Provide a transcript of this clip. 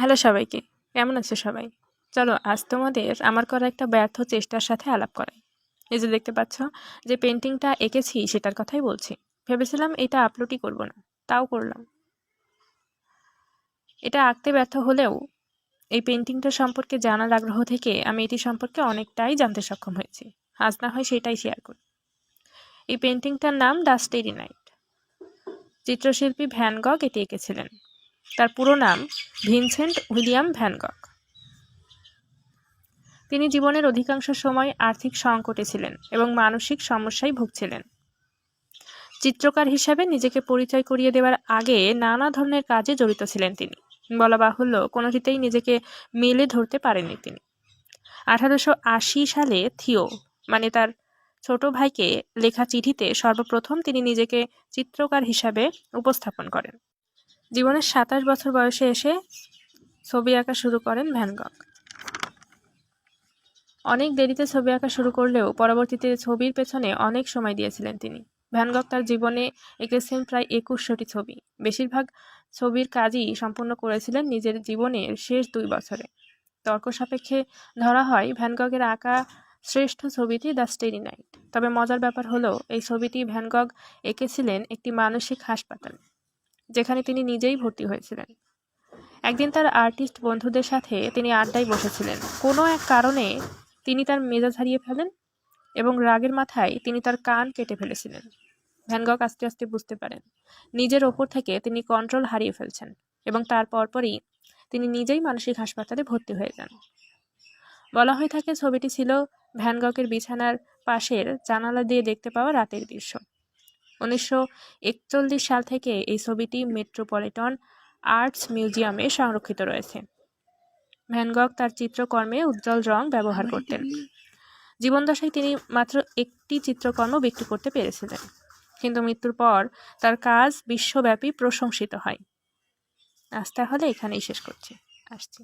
Hello সবাইকে, কেমন আছো সবাই? চলো আজ তোমাদের আমার করা একটা ব্যর্থ চেষ্টার সাথে আলাপ করাই। এই যে দেখতে পাচ্ছ যে পেন্টিংটা এঁকেছি সেটার কথাই বলছি। ভেবেছিলাম এটা আপলোডই করব না, তাও করলাম। এটা আঁকতে ব্যর্থ হলেও এই পেন্টিংটা সম্পর্কে জানার আগ্রহ থেকে আমি এটি সম্পর্কে অনেকটাই জানতে সক্ষম হয়েছি। আজ না হয় সেটাই শেয়ার করি। এই পেন্টিংটার নাম দ্য স্টেরি নাইট। চিত্রশিল্পী ভ্যান গগ এটি এঁকেছিলেন। তার পুরো নাম ভিনসেন্ট উইলিয়াম ভ্যান গগ। তিনি জীবনের অধিকাংশ সময় আর্থিক সংকটে ছিলেন এবং মানসিক সমস্যায় ভুগছিলেন। চিত্রকার হিসাবে নিজেকে পরিচয় করিয়ে দেওয়ার আগে নানা ধরনের কাজে জড়িত ছিলেন তিনি। বলা বাহুল্য, কোনোটিতেই নিজেকে মেলে ধরতে পারেননি তিনি। 1880 সালে থিও মানে তার ছোট ভাইকে লেখা চিঠিতে সর্বপ্রথম তিনি নিজেকে চিত্রকার হিসাবে উপস্থাপন করেন। জীবনের 27 বছর বয়সে এসে ছবি আঁকা শুরু করেন ভ্যান গগ। অনেক দেরিতে ছবি আঁকা শুরু করলেও পরবর্তীতে ছবির পেছনে অনেক সময় দিয়েছিলেন তিনি। ভ্যান গগ তার জীবনে এঁকেছেন প্রায় 2100টি ছবি। বেশিরভাগ ছবির কাজই সম্পূর্ণ করেছিলেন নিজের জীবনের শেষ 2 বছরে। তর্ক সাপেক্ষে ধরা হয় ভ্যান গগের আঁকা শ্রেষ্ঠ ছবিটি দ্য স্টেরি নাইট। তবে মজার ব্যাপার হলো এই ছবিটি ভ্যান গগ এঁকেছিলেন একটি মানসিক হাসপাতালে, যেখানে তিনি নিজেই ভর্তি হয়েছিলেন। একদিন তার আর্টিস্ট বন্ধুদের সাথে তিনি আড্ডায় বসেছিলেন। কোনো এক কারণে তিনি তার মেজাজ হারিয়ে ফেলেন এবং রাগের মাথায় তিনি তার কান কেটে ফেলেছিলেন। ভ্যান গগ আস্তে আস্তে বুঝতে পারেন নিজের ওপর থেকে তিনি কন্ট্রোল হারিয়ে ফেলছেন এবং তার পরপরই তিনি নিজেই মানসিক হাসপাতালে ভর্তি হয়ে যান। বলা হয়ে থাকে ছবিটি ছিল ভ্যান গগের বিছানার পাশের জানালা দিয়ে দেখতে পাওয়া রাতের দৃশ্য। 1941 সাল থেকে এই ছবিটি মেট্রোপলিটন আর্টস মিউজিয়ামে সংরক্ষিত রয়েছে। ভ্যান গগ তার চিত্রকর্মে উজ্জ্বল রং ব্যবহার করতেন। জীবদ্দশায় তিনি মাত্র একটি চিত্রকর্ম বিক্রি করতে পেরেছিলেন, কিন্তু মৃত্যুর পর তার কাজ বিশ্বব্যাপী প্রশংসিত হয়। আজ তাহলে এখানেই শেষ করছি। আসছি।